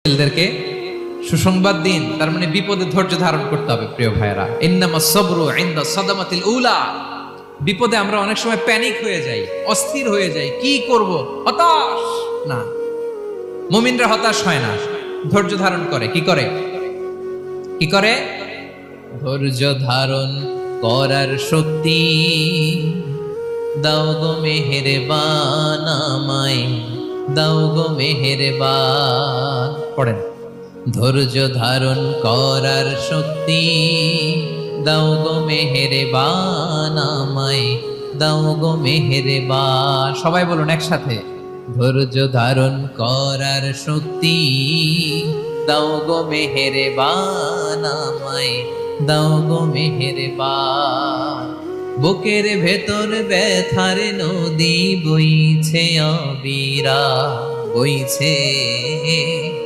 ছেলেদেরকে সুসংবাদ দিন, তার মানে বিপদে ধৈর্য ধারণ করতে হবে। প্রিয় ভাইয়েরা, ইন্নামাস সাবরু ইনদা সাদামাতিল উলা। বিপদে আমরা অনেক সময় প্যানিক হয়ে যাই, অস্থির হয়ে যাই, কি করব, হতাশ। না, মুমিনরা হতাশ হয় না, ধৈর্য ধারণ করে। কি করে? কি করে? ধৈর্য ধারণ করার শক্তি দাও গো মেহেরবান আমায়, দাও গো মেহেরবান। পড়েন, ধৈর্য ধারণ করার শক্তি দাও গো মেহেরবান আমায়, দাও গো মেহেরবান। সবাই বলুন একসাথে, ধৈর্য ধারণ করার শক্তি দাও গো মেহেরবান আমায়, দাও গো মেহেরবান। বুকের ভেতর ব্যথার নদী বইছে অবিরা, বইছে।